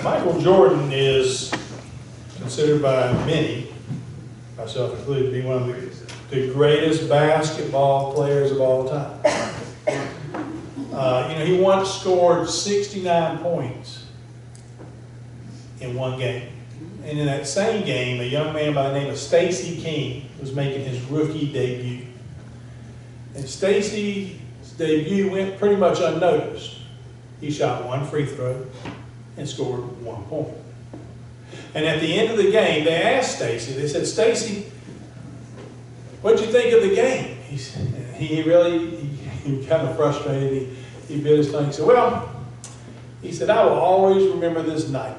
Michael Jordan is considered by many, myself included, to be one of the greatest basketball players of all time. He once scored 69 points in one game. And in that same game, a young man by the name of Stacey King was making his rookie debut. And Stacey's debut went pretty much unnoticed. He shot one free throw and scored 1 point. And at the end of the game, they asked Stacey, they said, "Stacey, what'd you think of the game?" He kind of frustrated. He bit his tongue. He said, "Well," he said, "I will always remember this night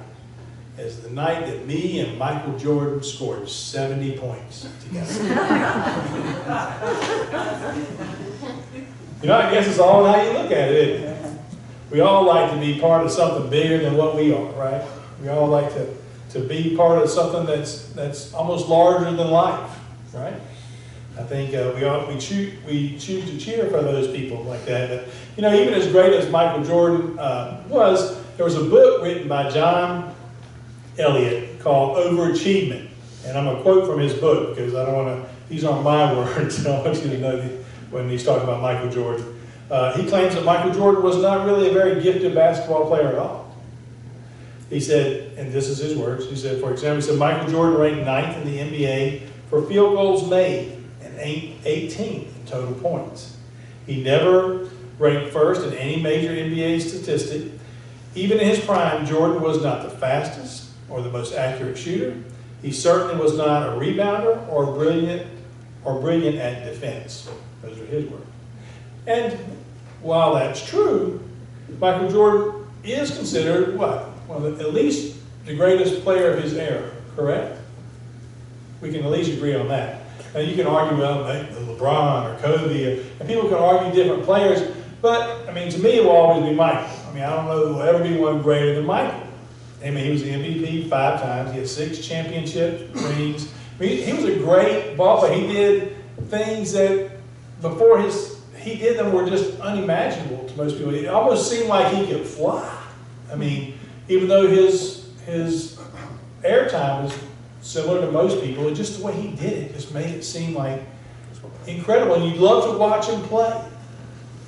as the night that me and Michael Jordan scored 70 points together." I guess it's all how you look at it, isn't it? We all like to be part of something bigger than what we are, right? We all like to be part of something that's almost larger than life, right? I think we choose to cheer for those people like that. But, even as great as Michael Jordan was, there was a book written by John Elliott called Overachievement. And I'm going to quote from his book because I don't want to, these aren't my words. I want you to know when he's talking about Michael Jordan. He claims that Michael Jordan was not really a very gifted basketball player at all. He said, and this is his words, he said, for example, Michael Jordan ranked 9th in the NBA for field goals made and 18th in total points. He never ranked first in any major NBA statistic. Even in his prime, Jordan was not the fastest or the most accurate shooter. He certainly was not a rebounder or brilliant at defense. Those are his words. And while that's true, Michael Jordan is considered what? Well, at least the greatest player of his era, correct? We can at least agree on that. Now you can argue about LeBron or Kobe, and people can argue different players, but to me it will always be Michael. I don't know there will ever be one greater than Michael. He was the MVP 5 times. He had 6 championship rings. He was a great ball player. He did things that before he did them were just unimaginable to most people. It almost seemed like he could fly. Even though his airtime was similar to most people, just the way he did it just made it seem like incredible. And you'd love to watch him play,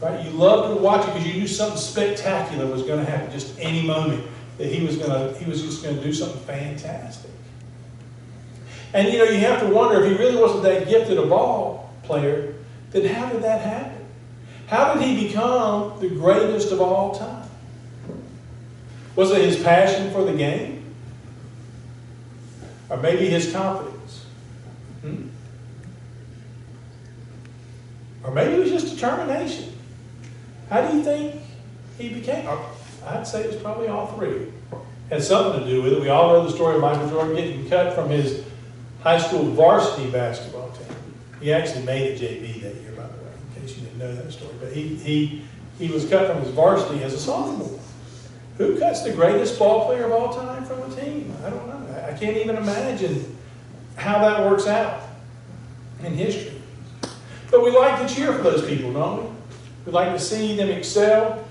right? You love to watch it because you knew something spectacular was going to happen just any moment. That he was just going to do something fantastic. And you have to wonder if he really wasn't that gifted a ball player, then how did that happen? How did he become the greatest of all time? Was it his passion for the game? Or maybe his confidence? Or maybe it was just determination. How do you think he became? I'd say it's probably all 3. Had something to do with it. We all know the story of Michael Jordan getting cut from his high school varsity basketball team. He actually made it JV that year, by the way, in case you didn't know that story. But he was cut from his varsity as a sophomore. Who cuts the greatest ball player of all time from a team? I don't know. I can't even imagine how that works out in history. But we like to cheer for those people, don't we? We like to see them excel.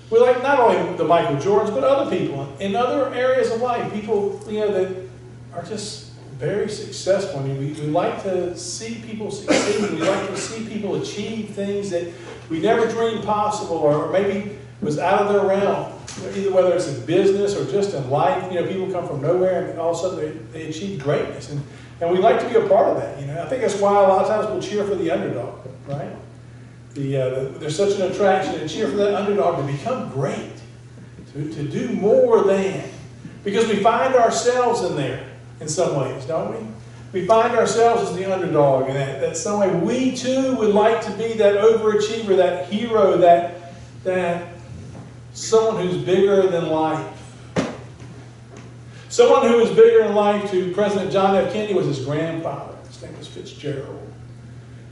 We like not only the Michael Jordans, but other people in other areas of life. People, that are just very successful. We like to see people succeed. We like to see people achieve things that we never dreamed possible, or maybe was out of their realm. Either whether it's in business or just in life, people come from nowhere and all of a sudden they achieve greatness. And we like to be a part of that. I think that's why a lot of times we'll cheer for the underdog, right? There's such an attraction to cheer for that underdog to become great, to do more than. Because we find ourselves in there in some ways, don't we? We find ourselves as the underdog, and that some way we too would like to be that overachiever, that hero, that someone who's bigger than life. Someone who was bigger than life to President John F. Kennedy was his grandfather. His name was Fitzgerald.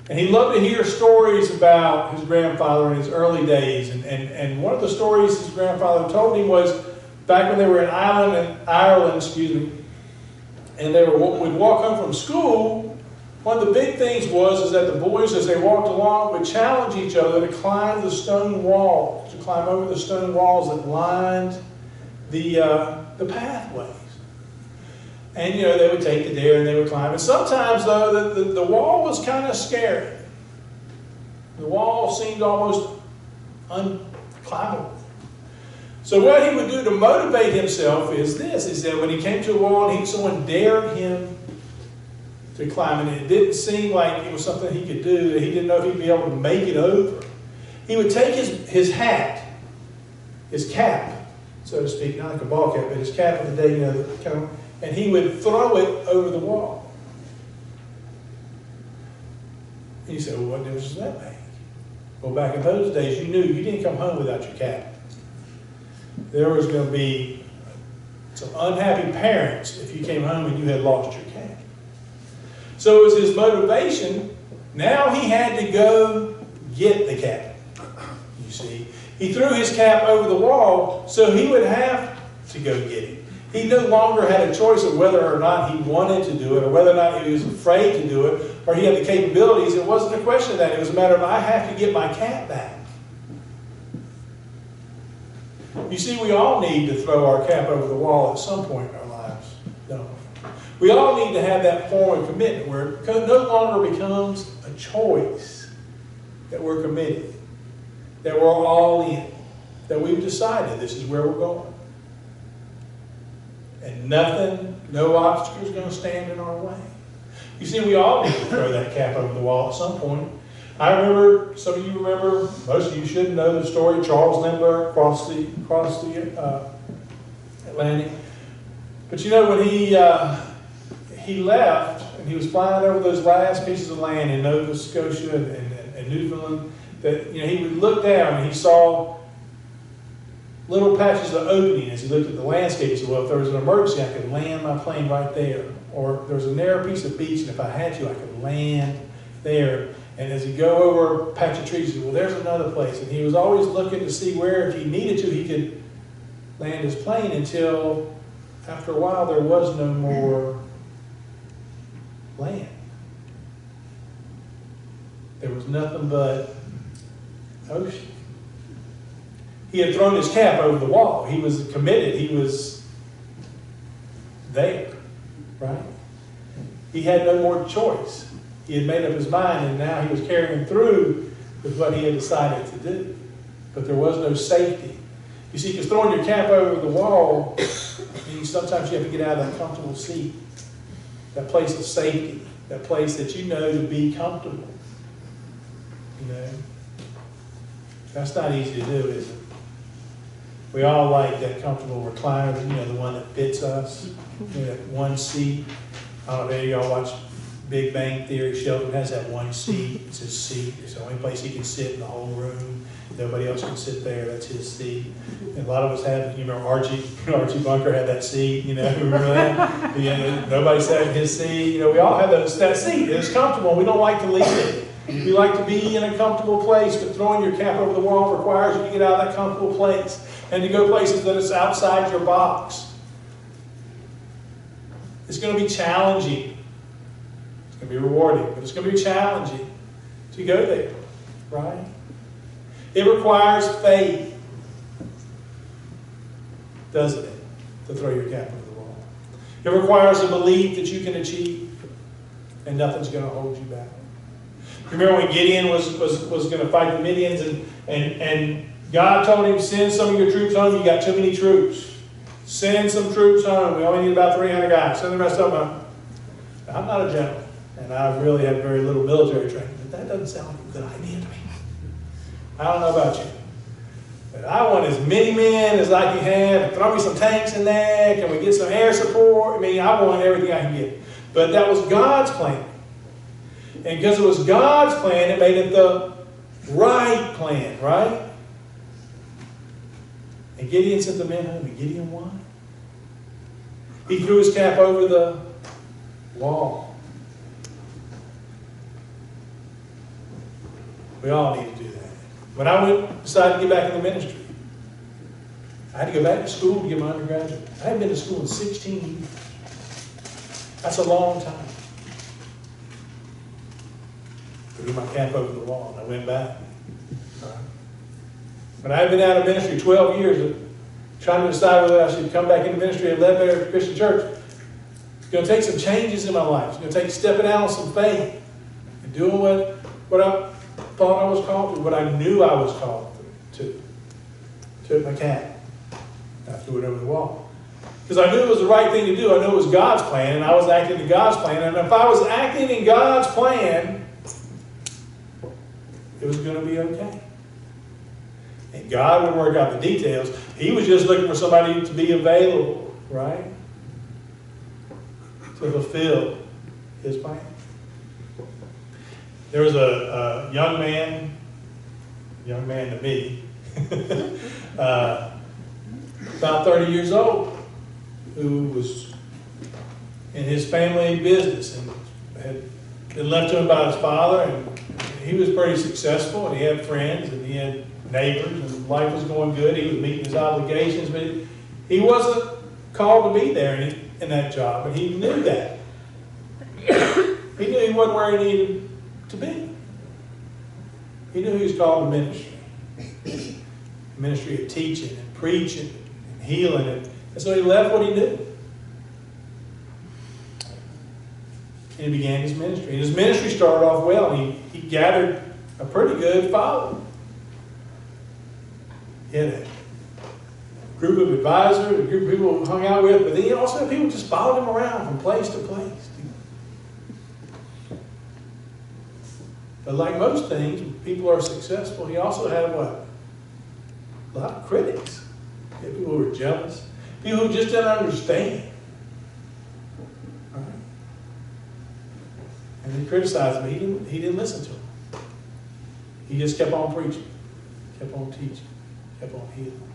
And he loved to hear stories about his grandfather in his early days. And one of the stories his grandfather told him was back when they were in Ireland, and they would walk home from school. One of the big things was that the boys, as they walked along, would challenge each other to climb the stone wall, to climb over the stone walls that lined the pathways. And, you know, they would take the dare and they would climb. And sometimes, though, the wall was kind of scary. The wall seemed almost unclimbable. So what he would do to motivate himself is this, is that when he came to a wall and someone dared him to climb, and it didn't seem like it was something he could do, that he didn't know if he'd be able to make it over, he would take his hat, his cap, so to speak, not like a ball cap, but his cap of the day, you know, kind of, and he would throw it over the wall. And you say, well, what difference does that make? Well, back in those days, you knew you didn't come home without your cap. There was going to be some unhappy parents if you came home and you had lost your cap. So it was his motivation. Now he had to go get the cap. You see, he threw his cap over the wall, so he would have to go get it. He no longer had a choice of whether or not he wanted to do it, or whether or not he was afraid to do it, or he had the capabilities. It wasn't a question of that. It was a matter of, I have to get my cap back. You see, we all need to throw our cap over the wall at some point in our lives, don't we? We all need to have that form of commitment where it no longer becomes a choice, that we're committed, that we're all in, that we've decided this is where we're going. And nothing, no obstacle is going to stand in our way. You see, we all need to throw that cap over the wall at some point. I remember, some of you remember, most of you should know the story, Charles Ledbetter across the Atlantic. But you know, when he left, and he was flying over those last pieces of land in Nova Scotia and Newfoundland, that, you know, he would look down and he saw little patches of opening as he looked at the landscape. He said, well, if there was an emergency, I could land my plane right there. Or there was a narrow piece of beach, and if I had to, I could land there. And as he'd go over a patch of trees, he said, well, there's another place. And he was always looking to see where, if he needed to, he could land his plane, until after a while there was no more land. There was nothing but ocean. He had thrown his cap over the wall. He was committed. He was there, right? He had no more choice. He had made up his mind, and now he was carrying through with what he had decided to do. But there was no safety. You see, because throwing your cap over the wall means sometimes you have to get out of that comfortable seat, that place of safety, that place that you know to be comfortable. You know, that's not easy to do, is it? We all like that comfortable recliner, you know, the one that fits us, you know, that one seat. I don't know if any of y'all watch Big Bang Theory. Sheldon has that one seat. It's his seat. It's the only place he can sit in the whole room. Nobody else can sit there. That's his seat. And a lot of us have, you remember Archie Bunker had that seat, you know, remember that? Yeah, nobody sat in his seat. You know, we all have that seat. It's comfortable. We don't like to leave it. We like to be in a comfortable place, but throwing your cap over the wall requires you to get out of that comfortable place and to go places that is outside your box. It's going to be challenging. It's going to be rewarding, but it's going to be challenging to go there, right? It requires faith, doesn't it, to throw your cap over the wall. It requires a belief that you can achieve, and nothing's going to hold you back. Remember when Gideon was going to fight the Midians, and God told him, send some of your troops home. You got too many troops. Send some troops home. We only need about 300 guys. Send the rest of them home. Now, I'm not a general, and I really have very little military training, but that doesn't sound like a good idea to me. I don't know about you, but I want as many men as I can have. Throw me some tanks in there. Can we get some air support? I mean, I want everything I can get. But that was God's plan. And because it was God's plan, it made it the right plan, right? And Gideon sent the men home, and Gideon won. He threw his cap over the wall. We all need to do that. When I decided to get back in the ministry, I had to go back to school to get my undergraduate. I hadn't been to school in 16 years. That's a long time. Threw my cap over the wall, and I went back. But I had been out of ministry 12 years. trying to decide whether I should come back into ministry at Ledbetter Christian Church. It's going to take some changes in my life. It's going to take stepping out on some faith and doing what I thought I was called to, what I knew I was called to. Took my cat. I threw it over the wall. Because I knew it was the right thing to do. I knew it was God's plan, and I was acting in God's plan. And if I was acting in God's plan, it was going to be okay. And God would work out the details. He was just looking for somebody to be available, right? To fulfill His plan. There was a young man to me, about 30 years old, who was in his family business and had been left to him by his father, and he was pretty successful, and he had friends, and he had neighbors, and life was going good. He was meeting his obligations, but he wasn't called to be there in that job, and he knew that. He knew he wasn't where he needed to be. He knew he was called to ministry. Ministry of teaching and preaching and healing. And so he left what he knew. And he began his ministry. And his ministry started off well. And he gathered a pretty good following. He had a group of advisors, a group of people who hung out with, but then he also had people just followed him around from place to place. But like most things, when people are successful, he also had what? A lot of critics. He had people who were jealous. People who just didn't understand. Right? And they criticized him. He didn't listen to them. He just kept on preaching, kept on teaching, kept on healing.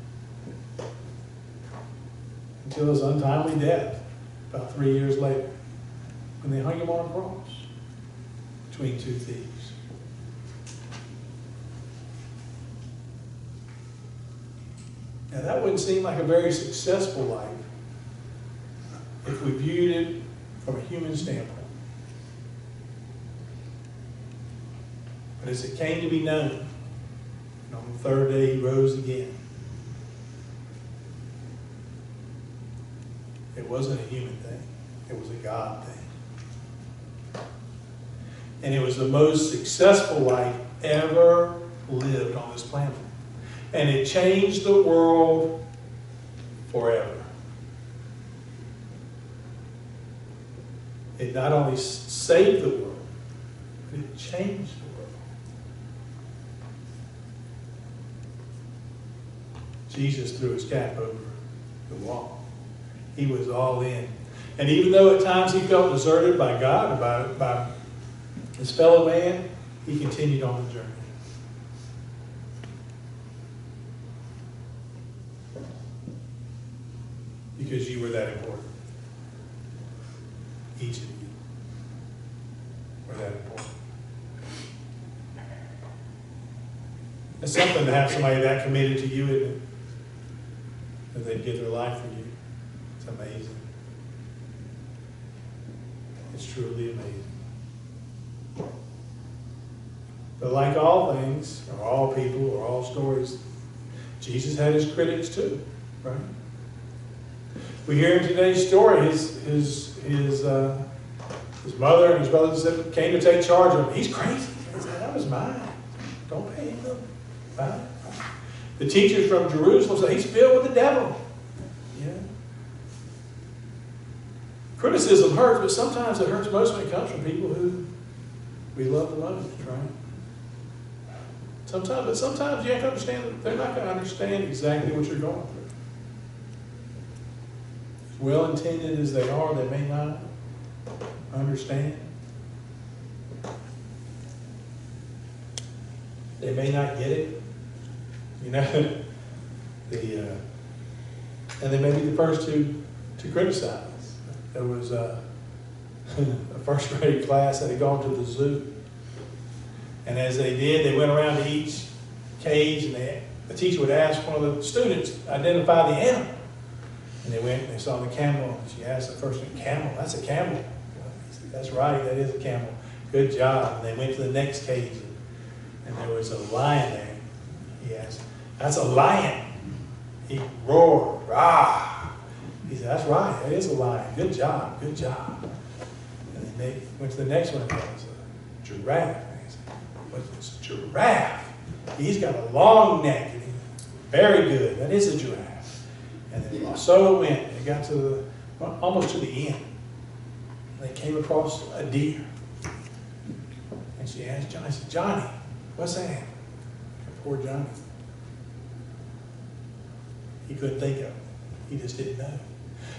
Until his untimely death, about 3 years later, when they hung him on a cross between two thieves. Now that wouldn't seem like a very successful life if we viewed it from a human standpoint. But as it came to be known, and on the third day he rose again, it wasn't a human thing, it was a God thing. And it was the most successful life ever lived on this planet. And it changed the world forever. It not only saved the world, but it changed the world. Jesus threw his cap over the wall. He was all in. And even though at times he felt deserted by God, by his fellow man, he continued on the journey. Because you were that important. Each of you were that important. It's something to have somebody that committed to you, isn't it? That they'd give their life for you. It's amazing. It's truly amazing. But like all things, or all people, or all stories, Jesus had his critics too, right? We hear in today's story, his mother and his brothers came to take charge of him. He's crazy. He said, that was mine. Don't pay him. Fine. The teachers from Jerusalem said, he's filled with the devil. Yeah. Criticism hurts, but sometimes it hurts most when it comes from people who we love the most, right? Sometimes you have to understand that they're not going to understand exactly what you're going through. As well-intended as they are, they may not understand. They may not get it. You know, and they may be the first to criticize. There was a first grade class that had gone to the zoo. And as they did, they went around to each cage, and the teacher would ask one of the students, identify the animal. And they went and they saw the camel, and she asked the first one, camel, that's a camel. He said, that's right, that is a camel. Good job. And they went to the next cage, and there was a lion there. He asked, that's a lion. He roared, "Rah!" He said, "That's right, that is a lion. Good job, good job." And then they went to the next one, and it was a giraffe. And he said, "What's a giraffe? He's got a long neck. And very good, that is a giraffe." And then so it went. They got to almost to the end. And they came across a deer. And she asked Johnny, I said, "Johnny, what's that?" And poor Johnny. He couldn't think of it. He just didn't know.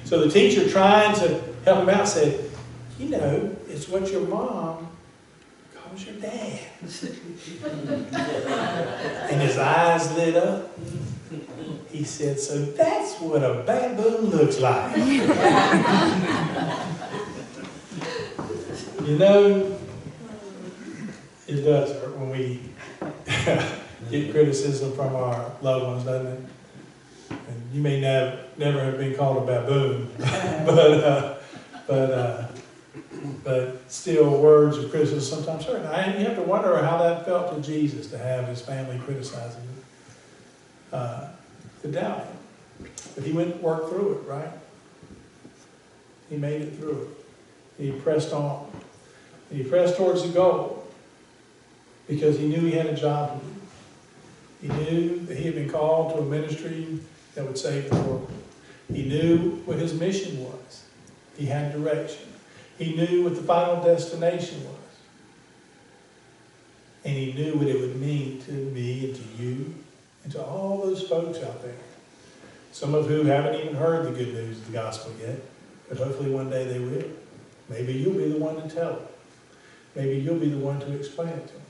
So the teacher, trying to help him out, said, "You know, it's what your mom calls your dad." And his eyes lit up. He said, "So that's what a baboon looks like." You know, it does hurt when we get criticism from our loved ones, doesn't it? And you may never have been called a baboon, but still, words of criticism sometimes hurt. And you have to wonder how that felt to Jesus to have his family criticizing him, to doubt him. But he went and worked through it, right? He made it through it. He pressed on. And he pressed towards the goal because he knew he had a job to do. He knew that he had been called to a ministry that would save the world. He knew what his mission was. He had direction. He knew what the final destination was. And he knew what it would mean to me and to you and to all those folks out there. Some of who haven't even heard the good news of the gospel yet, but hopefully one day they will. Maybe you'll be the one to tell them. Maybe you'll be the one to explain it to them.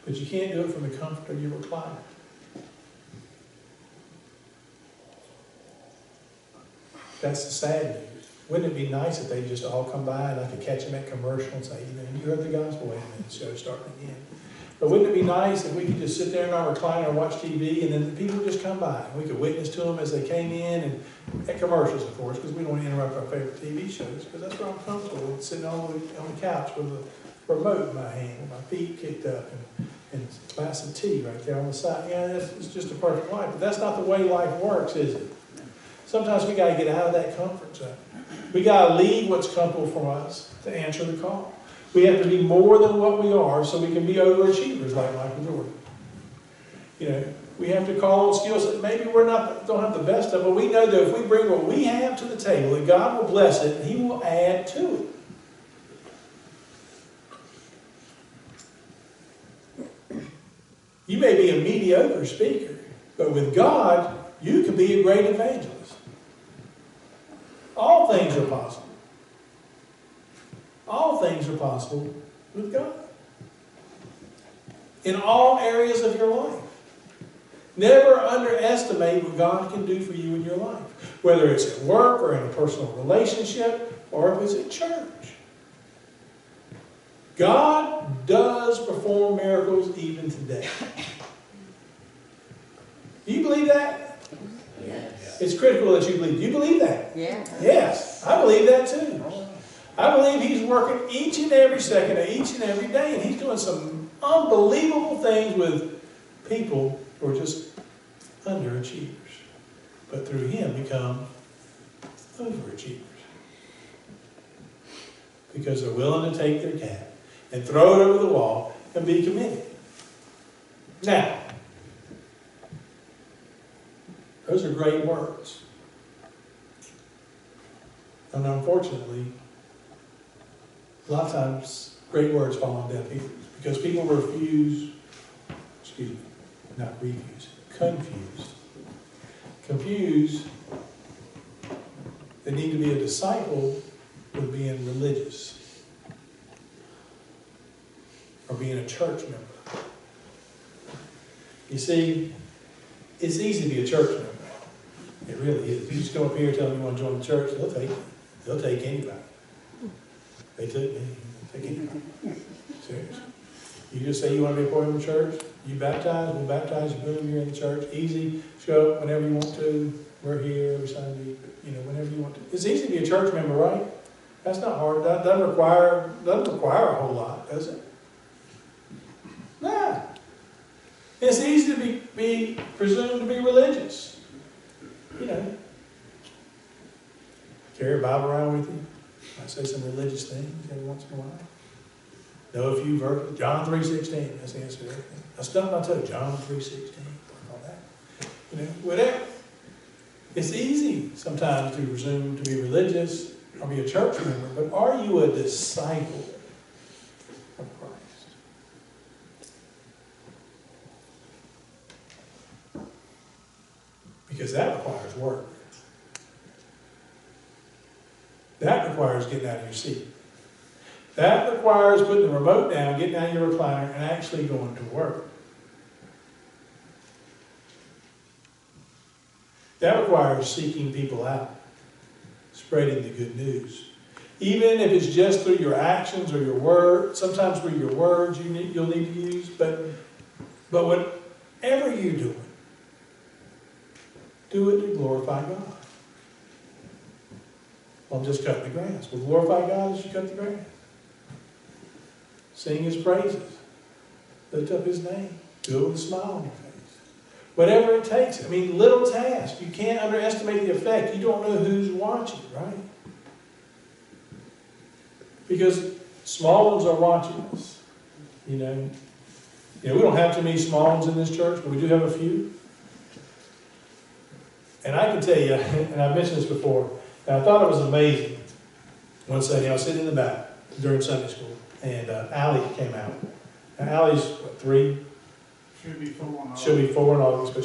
But you can't do it from the comfort of your recliner. That's the sad news. Wouldn't it be nice if they just all come by and I could catch them at commercial and say, "You heard the gospel, wait a minute, the show's starting again." But wouldn't it be nice if we could just sit there in our recliner and watch TV and then the people would just come by and we could witness to them as they came in, and at commercials, of course, because we don't want to interrupt our favorite TV shows, because that's where I'm comfortable, sitting on the couch with a remote in my hand, with my feet kicked up, and a glass of tea right there on the side. Yeah, it's just a perfect life. But that's not the way life works, is it? Sometimes we got to get out of that comfort zone. We got to leave what's comfortable for us to answer the call. We have to be more than what we are so we can be overachievers like Michael Jordan. You know, we have to call on skills that maybe don't have the best of, but we know that if we bring what we have to the table, that God will bless it and He will add to it. You may be a mediocre speaker, but with God, you can be a great evangelist. All things are possible. All things are possible with God. In all areas of your life. Never underestimate what God can do for you in your life. Whether it's at work or in a personal relationship or if it's at church. God does perform miracles even today. Do you believe that? Yes. It's critical that you believe. Do you believe that? Yeah. Yes. I believe that too. I believe He's working each and every second of each and every day, and He's doing some unbelievable things with people who are just underachievers, but through Him become overachievers. Because they're willing to take their cap and throw it over the wall and be committed. Now, those are great words. And unfortunately, a lot of times, great words fall on deaf ears because people confuse they need to be a disciple with being religious or being a church member. You see, it's easy to be a church member. It really is. If you just come up here and tell them you want to join the church, they'll take you. They'll take anybody. They took me. They take anybody. Seriously. You just say you want to be a part of the church, you baptize, we'll baptize you, boom, you're in the church. Easy, show up whenever you want to. We're here every Sunday, whenever you want to. It's easy to be a church member, right? That's not hard. That doesn't require a whole lot, does it? Nah. It's easy to be be presumed to be religious. You know, carry a Bible around with you. I say some religious things every once in a while. Know a few verses. John 3:16. That's the answer to everything. I stubbed my toe. John 3:16. Work on that. You know, whatever. It's easy sometimes to presume to be religious or be a church member, but are you a disciple of Christ? Because that requires work. That requires getting out of your seat. That requires putting the remote down, getting out of your recliner, and actually going to work. That requires seeking people out, spreading the good news. Even if it's just through your actions or your words, sometimes through your words you'll need to use, but whatever you're doing, do it to glorify God. Well, I'm just cutting the grass. Well, glorify God as you cut the grass. Sing His praises. Lift up His name. Do it with a smile on your face. Whatever it takes. I mean, little tasks. You can't underestimate the effect. You don't know who's watching, right? Because small ones are watching us. You know, we don't have too many small ones in this church, but we do have a few. And I can tell you, and I've mentioned this before, and I thought it was amazing. One Sunday, I was sitting in the back during Sunday school, and Allie came out. Now, Allie's, what, 3? Should be 4 in August. She'll be 4 in August, but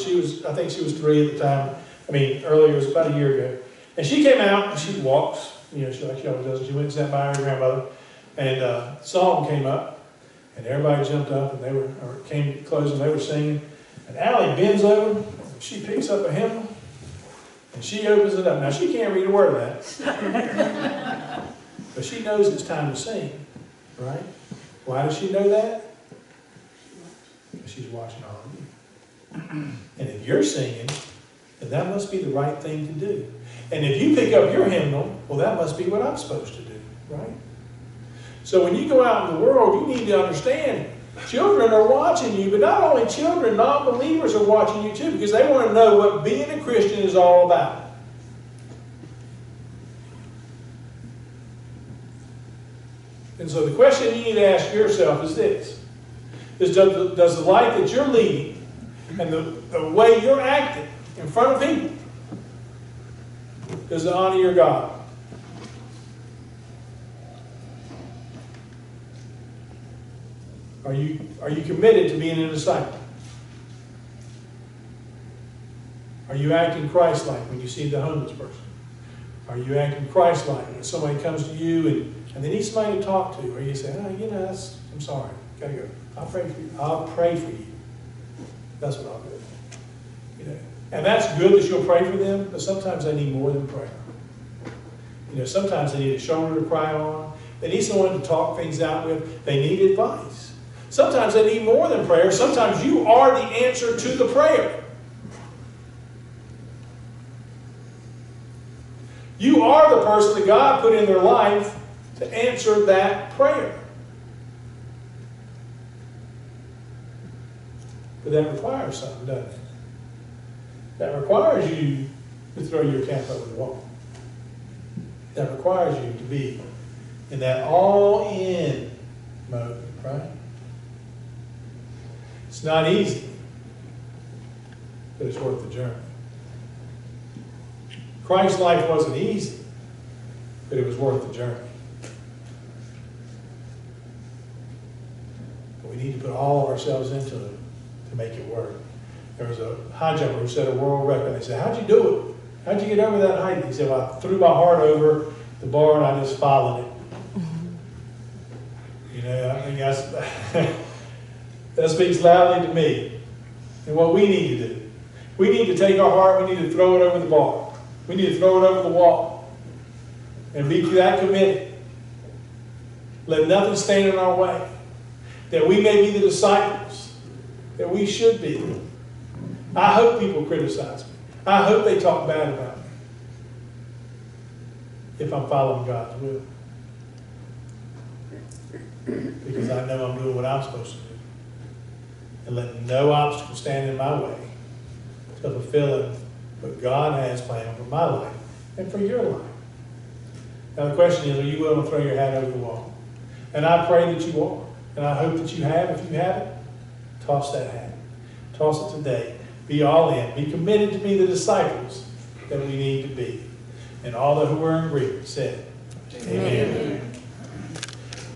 I think she was 3 at the time. I mean, earlier, it was about a year ago. And she came out, and she walks, like she always does. She went and sat by her grandmother, and the song came up, and everybody jumped up, and came close, and they were singing. And Allie bends over, and she picks up a hymnal, and she opens it up. Now, she can't read a word of that. But she knows it's time to sing, right? Why does she know that? Because she's watching all of you. And if you're singing, then that must be the right thing to do. And if you pick up your hymnal, well, that must be what I'm supposed to do, right? So when you go out in the world, you need to understand children are watching you, but not only children, non-believers are watching you too, because they want to know what being a Christian is all about. And so the question you need to ask yourself is this. Does the life that you're leading and the way you're acting in front of people, does it honor your God? Are you committed to being a disciple? Are you acting Christ-like when you see the homeless person? Are you acting Christ-like when somebody comes to you and they need somebody to talk to? Or you say, I'm sorry, gotta go. I'll pray for you. I'll pray for you. That's what I'll do. And that's good that you'll pray for them, but sometimes they need more than prayer. Sometimes they need a shoulder to cry on. They need someone to talk things out with. They need advice. Sometimes they need more than prayer. Sometimes you are the answer to the prayer. You are the person that God put in their life to answer that prayer. But that requires something, doesn't it? That requires you to throw your cap over the wall. That requires you to be in that all-in mode, right? It's not easy, but it's worth the journey. Christ's life wasn't easy, but it was worth the journey. But we need to put all of ourselves into it to make it work. There was a high jumper who set a world record. They said, "How'd you do it? How'd you get over that height?" He said, "Well, I threw my heart over the bar and I just followed it." I think that speaks loudly to me. And what we need to do, we need to take our heart, we need to throw it over the bar. We need to throw it over the wall and be that committed. Let nothing stand in our way. That we may be the disciples that we should be. I hope people criticize me. I hope they talk bad about me. If I'm following God's will. Because I know I'm doing what I'm supposed to do. and let no obstacle stand in my way to fulfilling what God has planned for my life and for your life. Now the question is, are you willing to throw your hat over the wall? And I pray that you are. And I hope that you have. If you haven't, toss that hat. Toss it today. Be all in. Be committed to be the disciples that we need to be. And all that who were in agreement said, Amen. Amen.